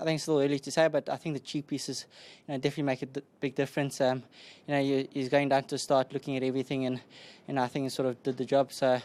I think it's still early to say, but I think the cheap pieces, definitely make a big difference. He's going down to start looking at everything, and I think he sort of did the job. So,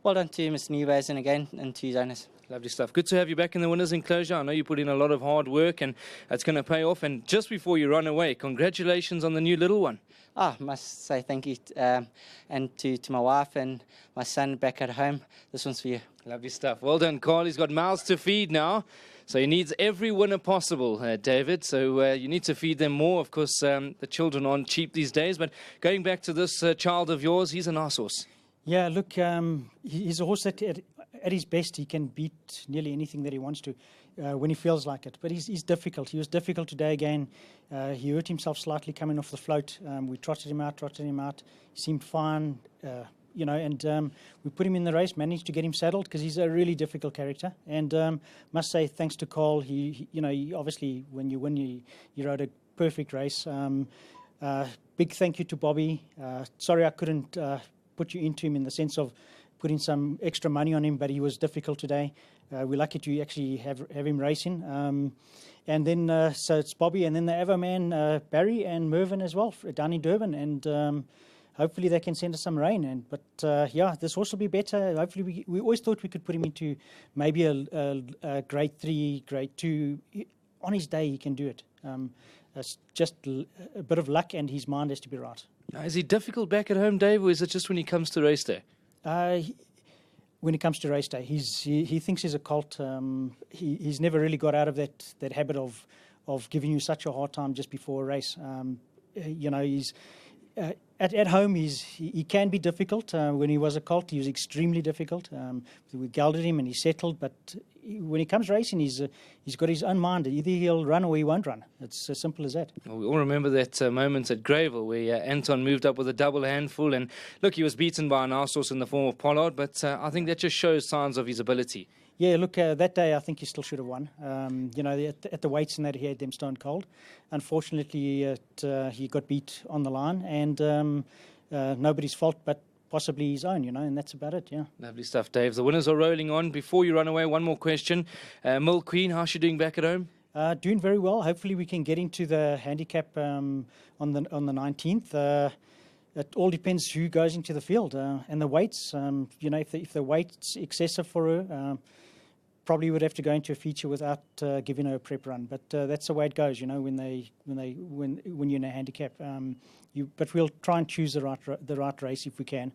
well done to Mr. Nieuwhuizen again, and to his owners. Lovely stuff. Good to have you back in the winners' enclosure. I know you put in a lot of hard work, and it's going to pay off. And just before you run away, congratulations on the new little one. I must say thank you, and to my wife and my son back at home. This one's for you. Lovely stuff. Well done, Carl. He's got mouths to feed now. So he needs every winner possible, David. So you need to feed them more. Of course, the children aren't cheap these days. But going back to this child of yours, he's a nice horse. Yeah, look, he's a horse that at his best he can beat nearly anything that he wants to when he feels like it. But he's difficult. He was difficult today again. He hurt himself slightly coming off the float. We trotted him out. He seemed fine. And we put him in the race, managed to get him saddled because he's a really difficult character. And must say, thanks to Cole, he obviously, when you win, he rode a perfect race. Big thank you to Bobby. Sorry I couldn't put you into him in the sense of putting some extra money on him, but he was difficult today. We're lucky to actually have him racing. And then, so it's Bobby, and then the Everman, Barry and Mervyn as well, down in Durban. And hopefully they can send us some rain. But this horse will be better. Hopefully we always thought we could put him into maybe a grade 3, grade 2. On his day he can do it. It's just a bit of luck, and his mind has to be right. Now, is he difficult back at home, Dave, or is it just when he comes to race day? When it comes to race day, he thinks he's a colt. He's never really got out of that habit of giving you such a hard time just before a race. He's at home. He can be difficult. When he was a colt, he was extremely difficult. We gelded him and he settled, but when he comes racing, he's got his own mind. Either he'll run or he won't run. It's as simple as that. Well, we all remember that moment at Greyville where Anton moved up with a double handful, and look, he was beaten by an arse horse in the form of Pollard, but I think that just shows signs of his ability. Yeah, look, that day I think he still should have won. At the weights and that he had them stone cold. Unfortunately, he got beat on the line, and nobody's fault but possibly his own, and that's about it, yeah. Lovely stuff, Dave. The winners are rolling on. Before you run away, one more question. Mill Queen, how's she doing back at home? Doing very well. Hopefully we can get into the handicap on the 19th. It all depends who goes into the field and the weights. If the weight's excessive for her, probably would have to go into a feature without giving her a prep run. But that's the way it goes, when you're in a handicap. But we'll try and choose the right race if we can.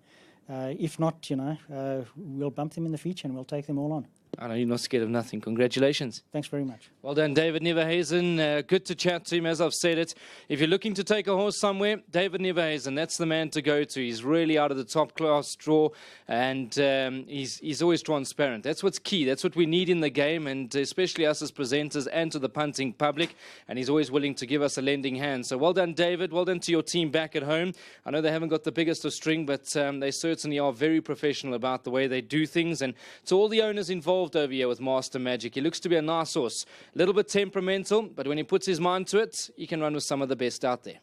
If not, we'll bump them in the feature and we'll take them all on. I know you're not scared of nothing. Congratulations. Thanks very much. Well done, David Nieuwhuizen. Good to chat to him, as I've said it. If you're looking to take a horse somewhere, David Nieuwhuizen, that's the man to go to. He's really out of the top class draw, and he's always transparent. That's what's key. That's what we need in the game, and especially us as presenters and to the punting public. And he's always willing to give us a lending hand. So well done, David. Well done to your team back at home. I know they haven't got the biggest of string, but they certainly are very professional about the way they do things. And to all the owners involved over here with Master Magic, he looks to be a nice horse, a little bit temperamental, but when he puts his mind to it, he can run with some of the best out there.